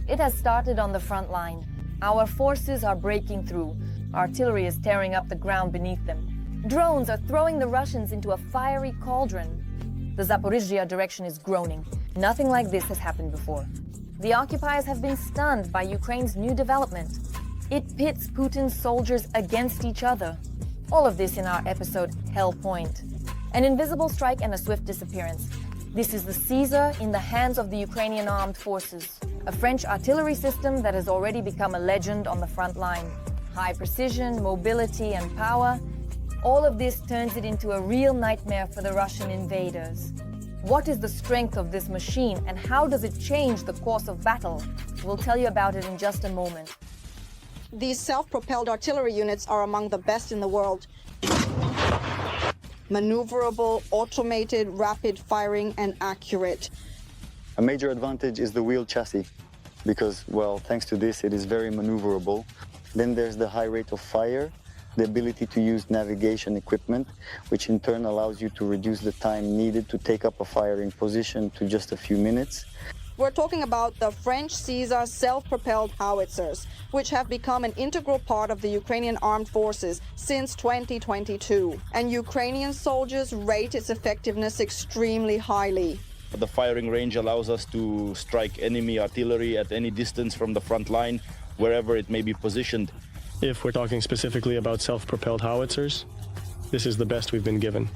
It has started on the front line. Our forces are breaking through. Artillery is tearing up the ground beneath them. Drones are throwing the Russians into a fiery cauldron. The Zaporizhzhia direction is groaning. Nothing like this has happened before. The occupiers have been stunned by Ukraine's new development. It pits Putin's soldiers against each other. All of this in our episode Hell Point. An invisible strike and a swift disappearance. This is the Cedar in the hands of the Ukrainian armed forces, a French artillery system that has already become a legend on the front line. High precision, mobility, and power. All of this turns it into a real nightmare for the Russian invaders. What is the strength of this machine and how does it change the course of battle? We'll tell you about it in just a moment. These self-propelled artillery units are among the best in the world. Maneuverable, automated, rapid firing, and accurate. A major advantage is the wheel chassis because, well, thanks to this, it is very maneuverable. Then there's the high rate of fire, the ability to use navigation equipment, which in turn allows you to reduce the time needed to take up a firing position to just a few minutes. We're talking about the French Cedar self-propelled howitzers, which have become an integral part of the Ukrainian armed forces since 2022. And Ukrainian soldiers rate its effectiveness extremely highly. The firing range allows us to strike enemy artillery at any distance from the front line, wherever it may be positioned. If we're talking specifically about self-propelled howitzers, this is the best we've been given.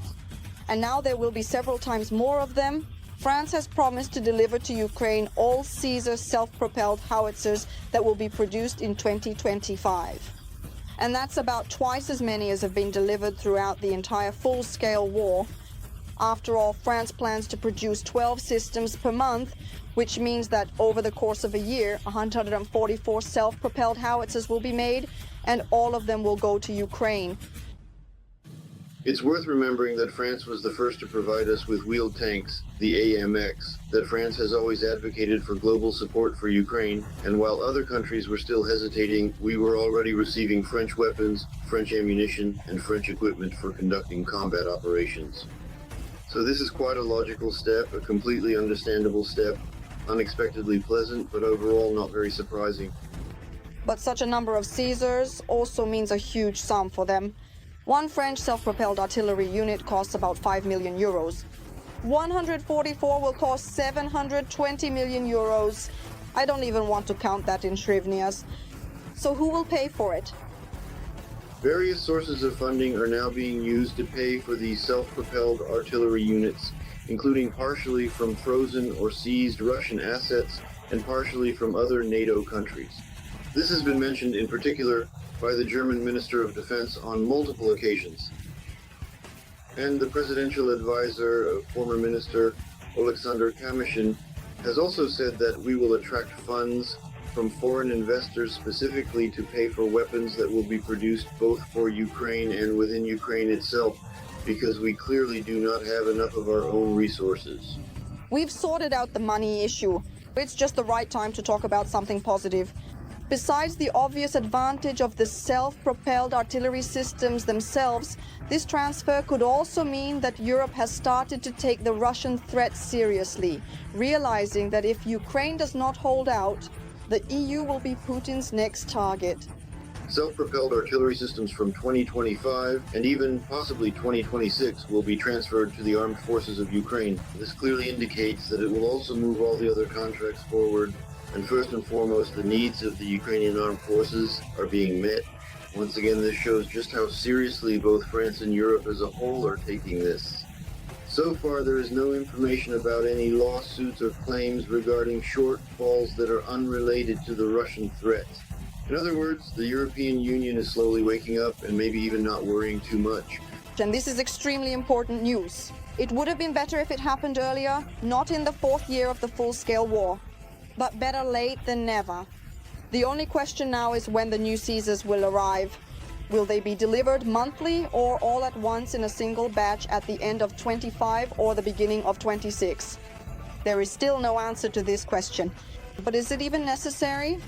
And now there will be several times more of them. France has promised to deliver to Ukraine all Cedar self-propelled howitzers that will be produced in 2025. And that's about twice as many as have been delivered throughout the entire full-scale war. After all, France plans to produce 12 systems per month, which means that over the course of a year, 144 self-propelled howitzers will be made, and all of them will go to Ukraine. It's worth remembering that France was the first to provide us with wheeled tanks, the AMX, that France has always advocated for global support for Ukraine, and while other countries were still hesitating, we were already receiving French weapons, French ammunition, and French equipment for conducting combat operations. So this is quite a logical step, a completely understandable step, unexpectedly pleasant, but overall not very surprising. But such a number of Cedars also means a huge sum for them. One French self-propelled artillery unit costs about 5 million euros. 144 will cost 720 million euros. I don't even want to count that in hryvnias. So who will pay for it? Various sources of funding are now being used to pay for these self-propelled artillery units, including partially from frozen or seized Russian assets and partially from other NATO countries. This has been mentioned in particular by the German Minister of Defense on multiple occasions. And the presidential advisor, former Minister Alexander Kamyshin, has also said that we will attract funds from foreign investors specifically to pay for weapons that will be produced both for Ukraine and within Ukraine itself, because we clearly do not have enough of our own resources. We've sorted out the money issue. It's just the right time to talk about something positive. Besides the obvious advantage of the self-propelled artillery systems themselves, this transfer could also mean that Europe has started to take the Russian threat seriously, realizing that if Ukraine does not hold out, the EU will be Putin's next target. Self-propelled artillery systems from 2025 and even possibly 2026 will be transferred to the armed forces of Ukraine. This clearly indicates that it will also move all the other contracts forward, and first and foremost, the needs of the Ukrainian armed forces are being met. Once again, this shows just how seriously both France and Europe as a whole are taking this. So far, there is no information about any lawsuits or claims regarding shortfalls that are unrelated to the Russian threat. In other words, the European Union is slowly waking up and maybe even not worrying too much. And this is extremely important news. It would have been better if it happened earlier, not in the fourth year of the full-scale war. But better late than never. The only question now is when the new Caesars will arrive. Will they be delivered monthly or all at once in a single batch at the end of 25 or the beginning of 26? There is still no answer to this question. But is it even necessary?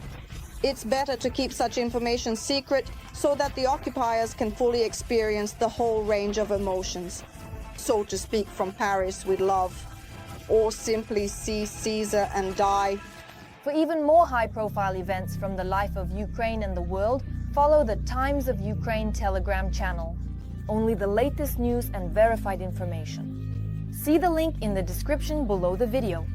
It's better to keep such information secret so that the occupiers can fully experience the whole range of emotions. So to speak, from Paris with love. Or simply see Caesar and die. For even more high-profile events from the life of Ukraine and the world, follow the Times of Ukraine Telegram channel. Only the latest news and verified information. See the link in the description below the video.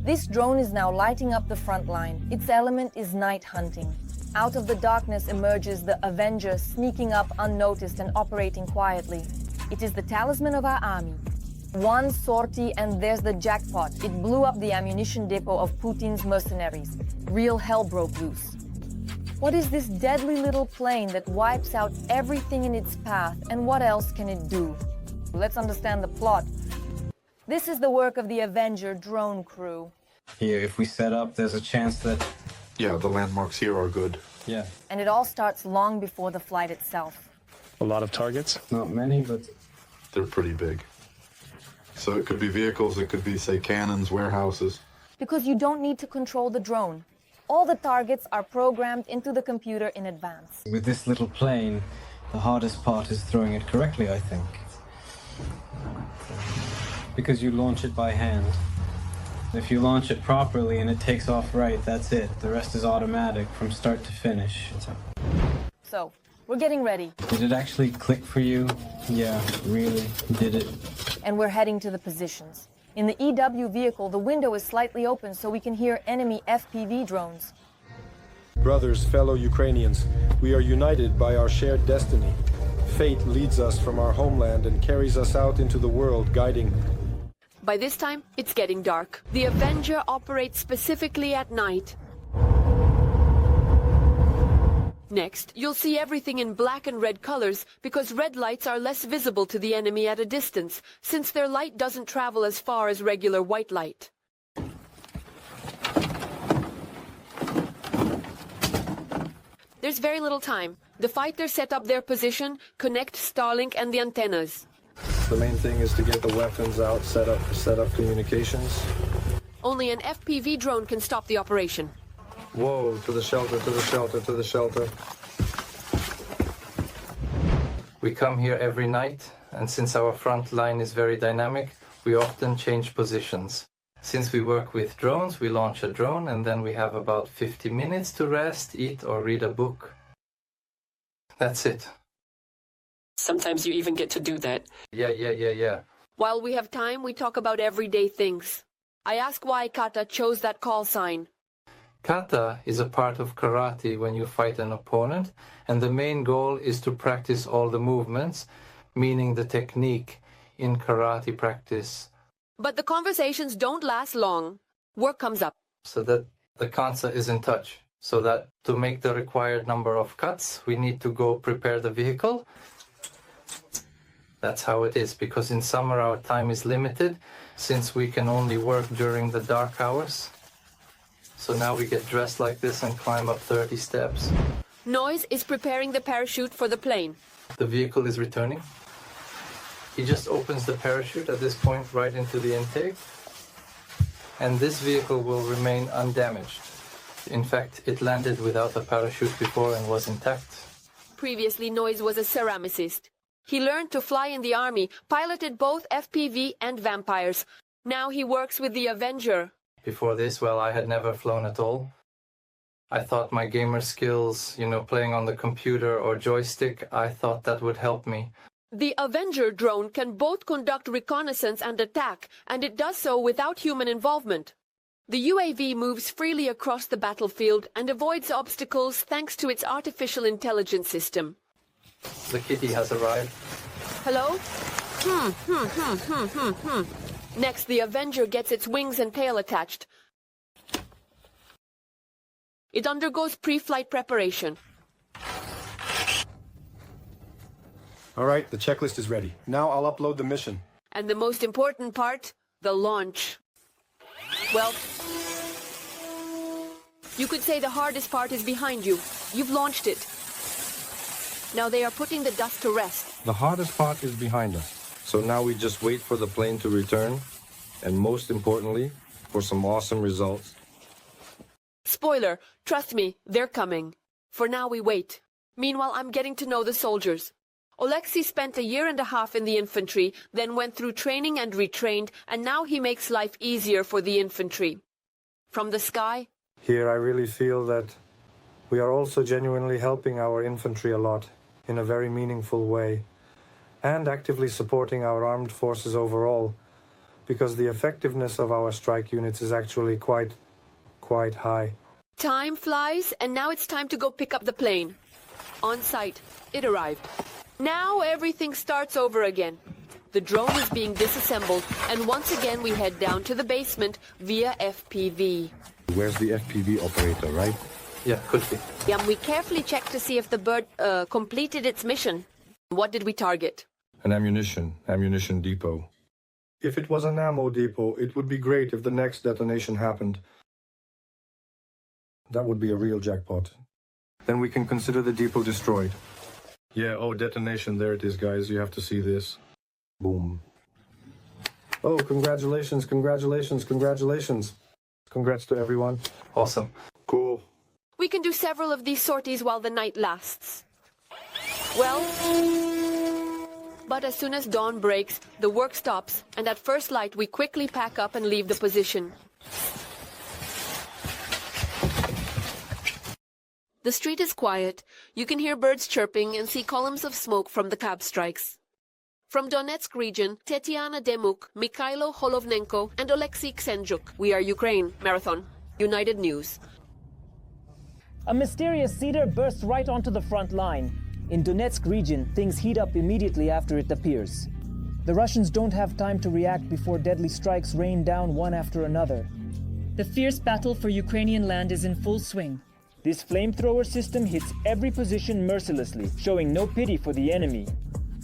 This drone is now lighting up the front line. Its element is night hunting. Out of the darkness emerges the Avenger, sneaking up unnoticed and operating quietly. It is the talisman of our army. One sortie and there's the jackpot. It blew up the ammunition depot of Putin's mercenaries. Real hell broke loose. What is this deadly little plane that wipes out everything in its path, and what else can it do? Let's understand the plot. This is the work of the Avenger drone crew. Here, if we set up, there's a chance that... Yeah, the landmarks here are good. Yeah. And it all starts long before the flight itself. A lot of targets? Not many, but... They're pretty big. So it could be vehicles, it could be, say, cannons, warehouses. Because you don't need to control the drone. All the targets are programmed into the computer in advance. With this little plane, the hardest part is throwing it correctly, I think. Because you launch it by hand. If you launch it properly and it takes off right, that's it. The rest is automatic from start to finish. So, we're getting ready. Did it actually click for you? Yeah, really, did it? And we're heading to the positions. In the EW vehicle, the window is slightly open so we can hear enemy FPV drones. Brothers, fellow Ukrainians, we are united by our shared destiny. Fate leads us from our homeland and carries us out into the world, guiding. By this time, it's getting dark. The Avenger operates specifically at night. Next, you'll see everything in black and red colors because red lights are less visible to the enemy at a distance, since their light doesn't travel as far as regular white light. There's very little time. The fighters set up their position, connect Starlink and the antennas. The main thing is to get the weapons out, set up communications. Only an FPV drone can stop the operation. Whoa, to the shelter, to the shelter, to the shelter. We come here every night, and since our front line is very dynamic, we often change positions. Since we work with drones, we launch a drone and then we have about 50 minutes to rest, eat or read a book. That's it. Sometimes you even get to do that. Yeah. While we have time, we talk about everyday things. I ask why Kata chose that call sign. Kata is a part of karate when you fight an opponent, and the main goal is to practice all the movements, meaning the technique in karate practice. But the conversations don't last long. Work comes up. So that the kansa is in touch. So that to make the required number of cuts, we need to go prepare the vehicle. That's how it is, because in summer our time is limited, since we can only work during the dark hours. So now we get dressed like this and climb up 30 steps. Noise is preparing the parachute for the plane. The vehicle is returning. He just opens the parachute at this point right into the intake. And this vehicle will remain undamaged. In fact, it landed without a parachute before and was intact. Previously, Noise was a ceramicist. He learned to fly in the army, piloted both FPV and vampires. Now he works with the Avenger. Before this, well, I had never flown at all. I thought my gamer skills, playing on the computer or joystick, I thought that would help me. The Avenger drone can both conduct reconnaissance and attack, and it does so without human involvement. The UAV moves freely across the battlefield and avoids obstacles thanks to its artificial intelligence system. The kitty has arrived. Hello? Next, the Avenger gets its wings and tail attached. It undergoes pre-flight preparation. All right, the checklist is ready. Now I'll upload the mission. And the most important part, the launch. Well, you could say the hardest part is behind you. You've launched it. Now they are putting the dust to rest. The hardest part is behind us. So now we just wait for the plane to return, and most importantly, for some awesome results. Spoiler, trust me, they're coming. For now we wait. Meanwhile, I'm getting to know the soldiers. Oleksiy spent 1.5 years in the infantry, then went through training and retrained, and now he makes life easier for the infantry. From the sky, Here I really feel that we are also genuinely helping our infantry a lot in a very meaningful way, and actively supporting our armed forces overall, because the effectiveness of our strike units is actually quite high. Time flies, and now it's time to go pick up the plane. On site, it arrived. Now everything starts over again. The drone is being disassembled, and once again we head down to the basement via FPV. Where's the FPV operator, right? Yeah, could be. Yeah, we carefully checked to see if the bird completed its mission. What did we target? An ammunition depot. If it was an ammo depot, it would be great if the next detonation happened. That would be a real jackpot. Then we can consider the depot destroyed. Yeah, oh, detonation, there it is, guys. You have to see this. Boom. Oh, congratulations. Congrats to everyone. Awesome. Cool. We can do several of these sorties while the night lasts. Well, but as soon as dawn breaks, the work stops, and at first light we quickly pack up and leave the position. The street is quiet. You can hear birds chirping and see columns of smoke from the cab strikes. From Donetsk region, Tetiana Demuk, Mikhailo Holovnenko, and Oleksiy Ksenjuk. We are Ukraine. Marathon. United News. A mysterious Cedar bursts right onto the front line. In Donetsk region, things heat up immediately after it appears. The Russians don't have time to react before deadly strikes rain down one after another. The fierce battle for Ukrainian land is in full swing. This flamethrower system hits every position mercilessly, showing no pity for the enemy.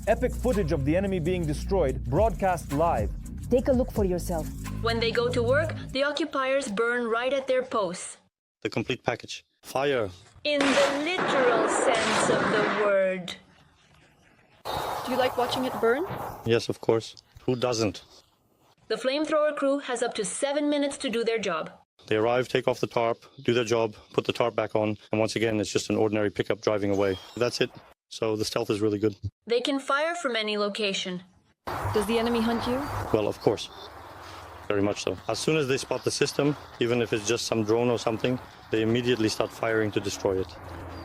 Epic footage of the enemy being destroyed, broadcast live. Take a look for yourself. When they go to work, the occupiers burn right at their posts. The complete package. Fire. In the literal sense of the word. Do you like watching it burn? Yes, of course. Who doesn't? The flamethrower crew has up to 7 minutes to do their job. They arrive, take off the tarp, do their job, put the tarp back on, and once again, it's just an ordinary pickup driving away. That's it. So the stealth is really good. They can fire from any location. Does the enemy hunt you? Well, of course. Very much so. As soon as they spot the system, even if it's just some drone or something, they immediately start firing to destroy it.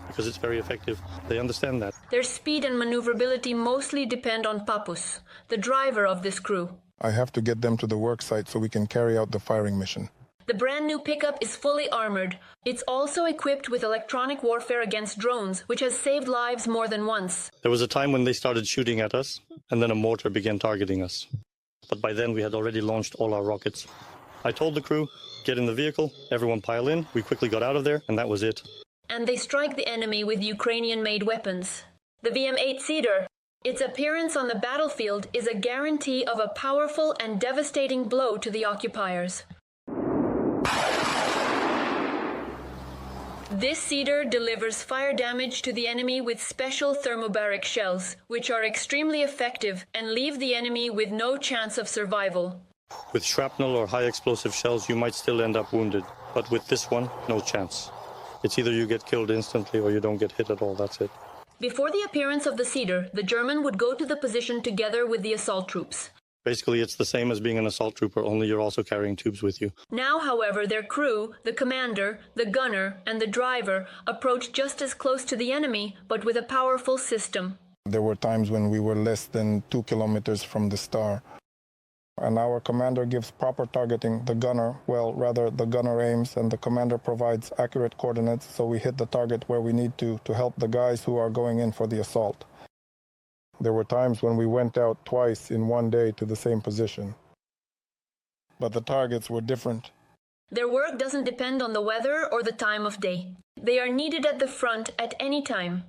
Because it's very effective. They understand that. Their speed and maneuverability mostly depend on Papus, the driver of this crew. I have to get them to the work site so we can carry out the firing mission. The brand new pickup is fully armored. It's also equipped with electronic warfare against drones, which has saved lives more than once. There was a time when they started shooting at us, and then a mortar began targeting us. But by then we had already launched all our rockets. I told the crew, get in the vehicle, everyone pile in. We quickly got out of there, and that was it. And they strike the enemy with Ukrainian-made weapons. The VM-8 Cedar. Its appearance on the battlefield is a guarantee of a powerful and devastating blow to the occupiers. This Cedar delivers fire damage to the enemy with special thermobaric shells, which are extremely effective and leave the enemy with no chance of survival. With shrapnel or high explosive shells, you might still end up wounded. But with this one, no chance. It's either you get killed instantly or you don't get hit at all, that's it. Before the appearance of the Cedar, the German would go to the position together with the assault troops. Basically, it's the same as being an assault trooper, only you're also carrying tubes with you. Now, however, their crew, the commander, the gunner, and the driver approach just as close to the enemy, but with a powerful system. There were times when we were less than 2 kilometers from the star. And our commander gives proper targeting. The gunner aims, and the commander provides accurate coordinates, so we hit the target where we need to help the guys who are going in for the assault. There were times when we went out twice in one day to the same position. But the targets were different. Their work doesn't depend on the weather or the time of day. They are needed at the front at any time.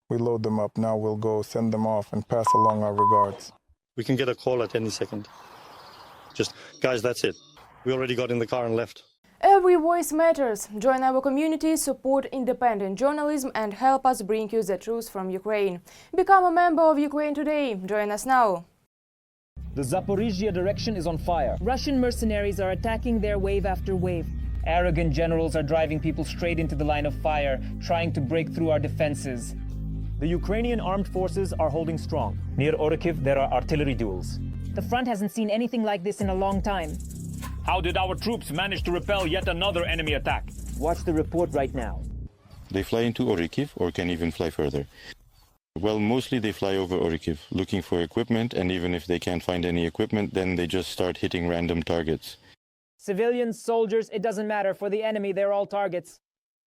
We load them up. Now we'll go send them off and pass along our regards. We can get a call at any second. Just, guys, that's it. We already got in the car and left. Every voice matters. Join our community, support independent journalism, and help us bring you the truth from Ukraine. Become a member of Ukraine today. Join us now. The Zaporizhia direction is on fire. Russian mercenaries are attacking there wave after wave. Arrogant generals are driving people straight into the line of fire, trying to break through our defenses. The Ukrainian armed forces are holding strong. Near Orkiv, there are artillery duels. The front hasn't seen anything like this in a long time. How did our troops manage to repel yet another enemy attack? Watch the report right now. They fly into Orkiv or can even fly further. Well, mostly they fly over Orkiv, looking for equipment, and even if they can't find any equipment, then they just start hitting random targets. Civilians, soldiers, it doesn't matter. For the enemy, they're all targets.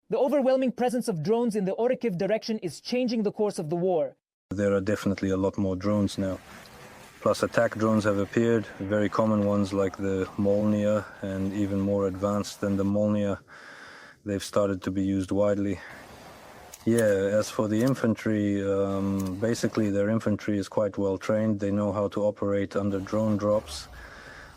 The overwhelming presence of drones in the Orkiv direction is changing the course of the war. There are definitely a lot more drones now. Plus attack drones have appeared, very common ones like the Molnia, and even more advanced than the Molnia. They've started to be used widely. Yeah, as for the infantry, basically their infantry is quite well trained. They know how to operate under drone drops,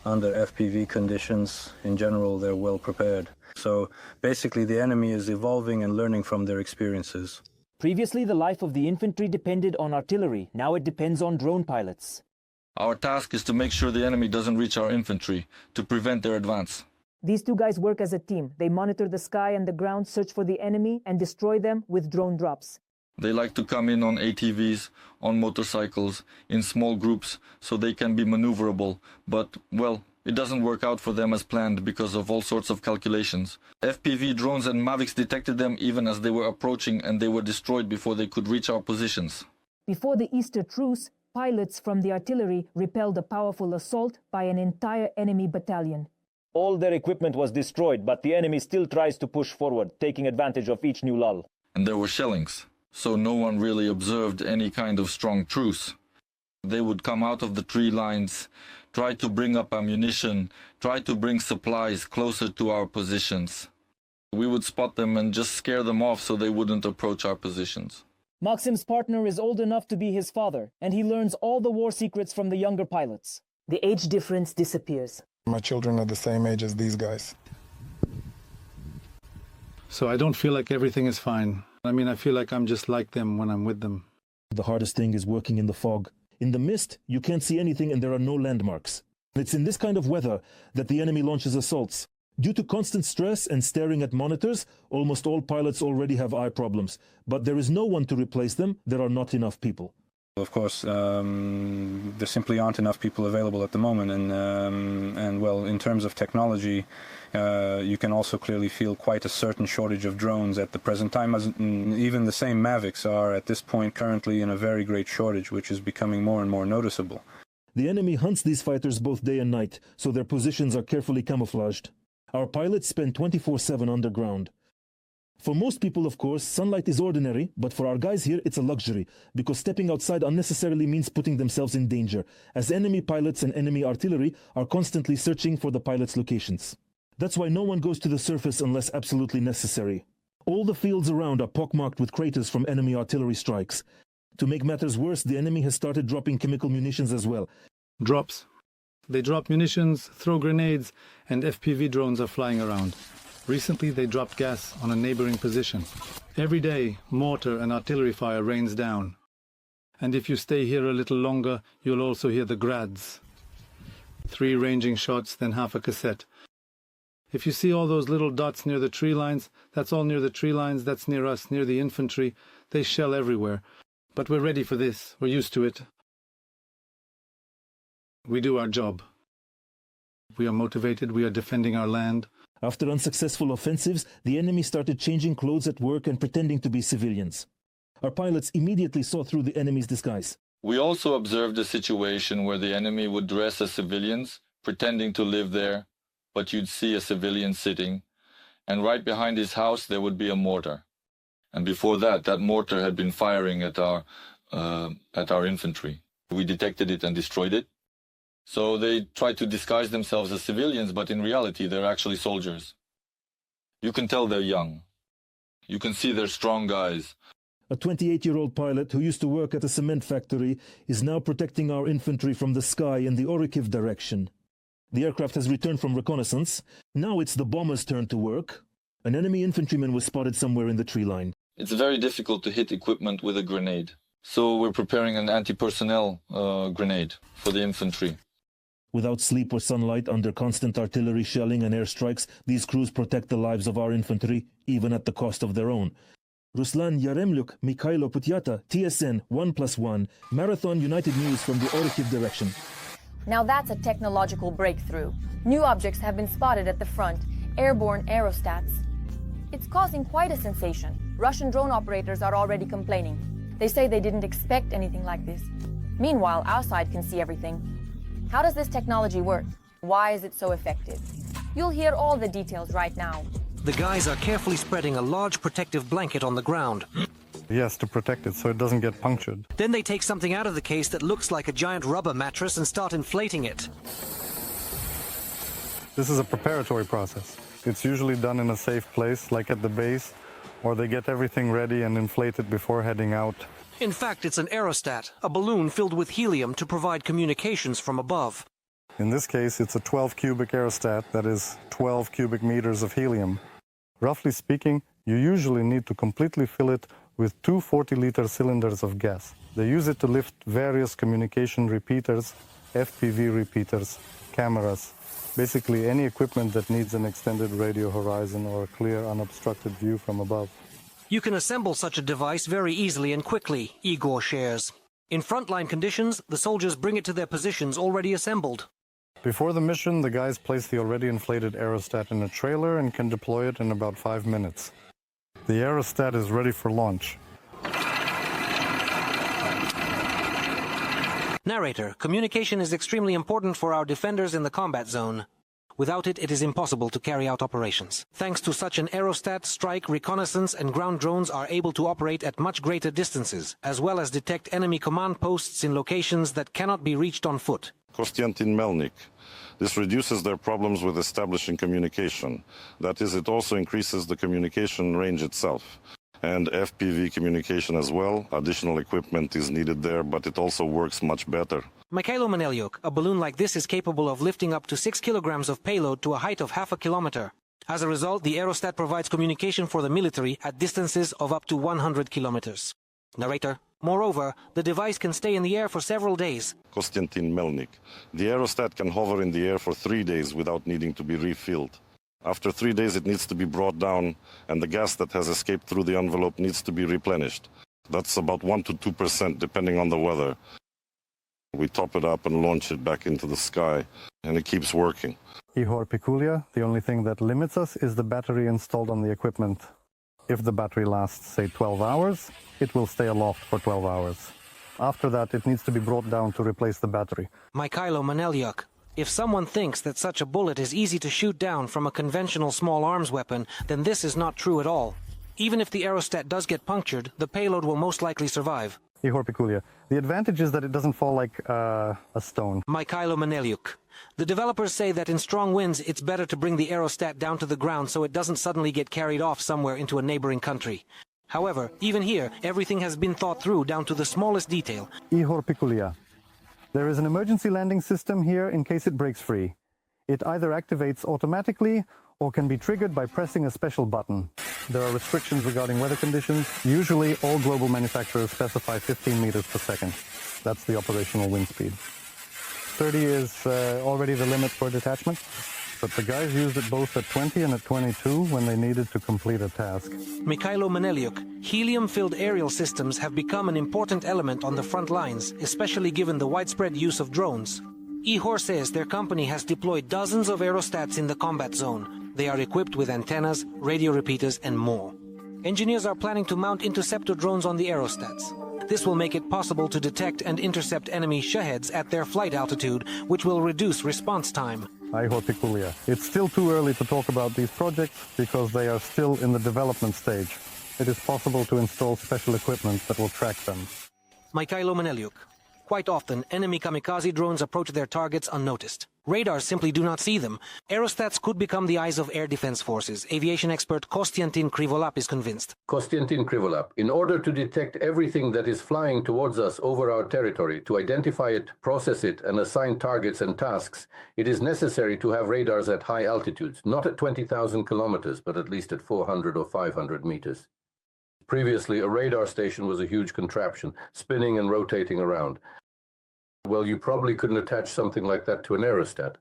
under FPV conditions. In general, they're well prepared. So basically the enemy is evolving and learning from their experiences. Previously, the life of the infantry depended on artillery. Now it depends on drone pilots. Our task is to make sure the enemy doesn't reach our infantry, to prevent their advance. These two guys work as a team. They monitor the sky and the ground, search for the enemy, and destroy them with drone drops. They like to come in on ATVs, on motorcycles, in small groups, so they can be maneuverable. But, well, it doesn't work out for them as planned because of all sorts of calculations. FPV drones and Mavics detected them even as they were approaching, and they were destroyed before they could reach our positions. Before the Easter truce, pilots from the artillery repelled a powerful assault by an entire enemy battalion. All their equipment was destroyed, but the enemy still tries to push forward, taking advantage of each new lull. And there were shellings, so no one really observed any kind of strong truce. They would come out of the tree lines, try to bring up ammunition, try to bring supplies closer to our positions. We would spot them and just scare them off so they wouldn't approach our positions. Maxim's partner is old enough to be his father, and he learns all the war secrets from the younger pilots. The age difference disappears. My children are the same age as these guys. So I don't feel like everything is fine. I mean, I feel like I'm just like them when I'm with them. The hardest thing is working in the fog. In the mist, you can't see anything and there are no landmarks. It's in this kind of weather that the enemy launches assaults. Due to constant stress and staring at monitors, almost all pilots already have eye problems. But there is no one to replace them. There are not enough people. Of course, there simply aren't enough people available at the moment, and well, in terms of technology, you can also clearly feel quite a certain shortage of drones at the present time, as even the same Mavics are at this point currently in a very great shortage, which is becoming more and more noticeable. The enemy hunts these fighters both day and night, so their positions are carefully camouflaged. Our pilots spend 24/7 underground. For most people, of course, sunlight is ordinary, but for our guys here, it's a luxury, because stepping outside unnecessarily means putting themselves in danger, as enemy pilots and enemy artillery are constantly searching for the pilots' locations. That's why no one goes to the surface unless absolutely necessary. All the fields around are pockmarked with craters from enemy artillery strikes. To make matters worse, the enemy has started dropping chemical munitions as well. Drops. They drop munitions, throw grenades, and FPV drones are flying around. Recently, they dropped gas on a neighboring position. Every day, mortar and artillery fire rains down. And if you stay here a little longer, you'll also hear the grads. 3 ranging shots, then half a cassette. If you see all those little dots near the tree lines, that's all near the tree lines, that's near us, near the infantry. They shell everywhere. But we're ready for this. We're used to it. We do our job. We are motivated. We are defending our land. After unsuccessful offensives, the enemy started changing clothes at work and pretending to be civilians. Our pilots immediately saw through the enemy's disguise. We also observed a situation where the enemy would dress as civilians, pretending to live there, but you'd see a civilian sitting, and right behind his house there would be a mortar. And before that, that mortar had been firing at our infantry. We detected it and destroyed it. So they tried to disguise themselves as civilians, but in reality they're actually soldiers. You can tell they're young. You can see they're strong guys. A 28-year-old pilot who used to work at a cement factory is now protecting our infantry from the sky in the Orkiv direction. The aircraft has returned from reconnaissance. Now it's the bomber's turn to work. An enemy infantryman was spotted somewhere in the tree line. It's very difficult to hit equipment with a grenade. So we're preparing an anti-personnel grenade for the infantry. Without sleep or sunlight, under constant artillery shelling and airstrikes, these crews protect the lives of our infantry, even at the cost of their own. Ruslan Yaremlyuk, Mikhailo Putyata, TSN 1+1, Marathon United News from the Orkiv direction. Now that's a technological breakthrough. New objects have been spotted at the front, airborne aerostats. It's causing quite a sensation. Russian drone operators are already complaining. They say they didn't expect anything like this. Meanwhile, our side can see everything. How does this technology work? Why is it so effective? You'll hear all the details right now. The guys are carefully spreading a large protective blanket on the ground. Yes, to protect it so it doesn't get punctured. Then they take something out of the case that looks like a giant rubber mattress and start inflating it. This is a preparatory process. It's usually done in a safe place, like at the base, or they get everything ready and inflate it before heading out. In fact, it's an Aerostat, a balloon filled with helium to provide communications from above. In this case, it's a 12 cubic Aerostat, that is 12 cubic meters of helium. Roughly speaking, you usually need to completely fill it with two 40-liter cylinders of gas. They use it to lift various communication repeaters, FPV repeaters, cameras, basically any equipment that needs an extended radio horizon or a clear, unobstructed view from above. You can assemble such a device very easily and quickly, Igor shares. In frontline conditions, the soldiers bring it to their positions already assembled. Before the mission, the guys place the already inflated Aerostat in a trailer and can deploy it in about 5 minutes. The Aerostat is ready for launch. Narrator, communication is extremely important for our defenders in the combat zone. Without it, it is impossible to carry out operations. Thanks to such an Aerostat, strike, reconnaissance and ground drones are able to operate at much greater distances, as well as detect enemy command posts in locations that cannot be reached on foot. Konstantin Melnik. This reduces their problems with establishing communication. That is, it also increases the communication range itself. And FPV communication as well. Additional equipment is needed there, but it also works much better. Mikhailo Manelyuk, a balloon like this is capable of lifting up to 6 kilograms of payload to a height of half a kilometer. As a result, the Aerostat provides communication for the military at distances of up to 100 kilometers. Narrator. Moreover, the device can stay in the air for several days. Konstantin Melnik. The Aerostat can hover in the air for 3 days without needing to be refilled. After 3 days, it needs to be brought down, and the gas that has escaped through the envelope needs to be replenished. That's about 1 to 2% depending on the weather. We top it up and launch it back into the sky, and it keeps working. Ihor Pikulia, the only thing that limits us is the battery installed on the equipment. If the battery lasts, say, 12 hours, it will stay aloft for 12 hours. After that, it needs to be brought down to replace the battery. Mikhailo Manelyuk. If someone thinks that such a bullet is easy to shoot down from a conventional small arms weapon, then this is not true at all. Even if the Aerostat does get punctured, the payload will most likely survive. Ihor Pikulia. The advantage is that it doesn't fall like a stone. Mikhailo Manelyuk. The developers say that in strong winds, it's better to bring the Aerostat down to the ground so it doesn't suddenly get carried off somewhere into a neighboring country. However, even here, everything has been thought through down to the smallest detail. Ihor Pikulia. There is an emergency landing system here in case it breaks free. It either activates automatically or can be triggered by pressing a special button. There are restrictions regarding weather conditions. Usually, all global manufacturers specify 15 meters per second. That's the operational wind speed. 30 is already the limit for detachment, but the guys used it both at 20 and at 22 when they needed to complete a task. Mikhailo Manelyuk, helium-filled aerial systems have become an important element on the front lines, especially given the widespread use of drones. Ihor says their company has deployed dozens of Aerostats in the combat zone. They are equipped with antennas, radio repeaters, and more. Engineers are planning to mount interceptor drones on the Aerostats. This will make it possible to detect and intercept enemy Shaheds at their flight altitude, which will reduce response time. Ihor Pikulia. It's still too early to talk about these projects because they are still in the development stage. It is possible to install special equipment that will track them. Mikhailo Manelyuk. Quite often, enemy kamikaze drones approach their targets unnoticed. Radars simply do not see them. Aerostats could become the eyes of air defense forces. Aviation expert Konstantin Krivolap is convinced. Konstantin Krivolap, in order to detect everything that is flying towards us over our territory, to identify it, process it, and assign targets and tasks, it is necessary to have radars at high altitudes, not at 20,000 kilometers, but at least at 400 or 500 meters. Previously, a radar station was a huge contraption, spinning and rotating around. Well, you probably couldn't attach something like that to an Aerostat.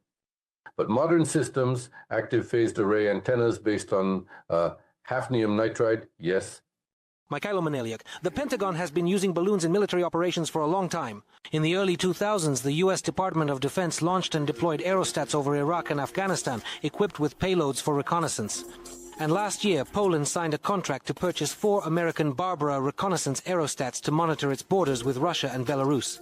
But modern systems, active phased array antennas based on hafnium nitride, yes. Mikhailo Manelyuk, the Pentagon has been using balloons in military operations for a long time. In the early 2000s, the U.S. Department of Defense launched and deployed Aerostats over Iraq and Afghanistan, equipped with payloads for reconnaissance. And last year, Poland signed a contract to purchase 4 American Barbara reconnaissance Aerostats to monitor its borders with Russia and Belarus.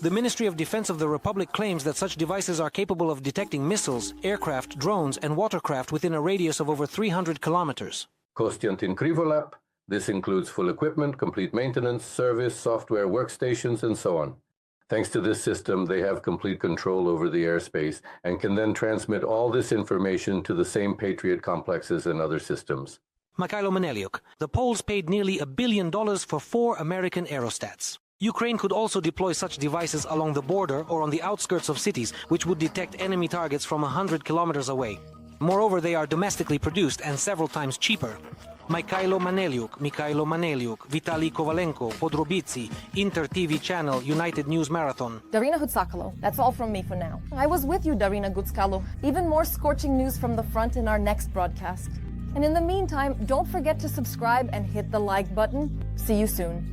The Ministry of Defense of the Republic claims that such devices are capable of detecting missiles, aircraft, drones, and watercraft within a radius of over 300 kilometers. Kostiantin Krivolap. This includes full equipment, complete maintenance, service, software, workstations, and so on. Thanks to this system, they have complete control over the airspace and can then transmit all this information to the same Patriot complexes and other systems. Mikhailo Maneliuk, the Poles paid nearly $1 billion for 4 American Aerostats. Ukraine could also deploy such devices along the border or on the outskirts of cities, which would detect enemy targets from 100 kilometers away. Moreover, they are domestically produced and several times cheaper. Mikhailo Maneliuk, Vitaly Kovalenko, Podrobici, Inter TV Channel, United News Marathon. Darina Hutskalo, that's all from me for now. I was with you, Darina Gutskalo. Even more scorching news from the front in our next broadcast. And in the meantime, don't forget to subscribe and hit the like button. See you soon.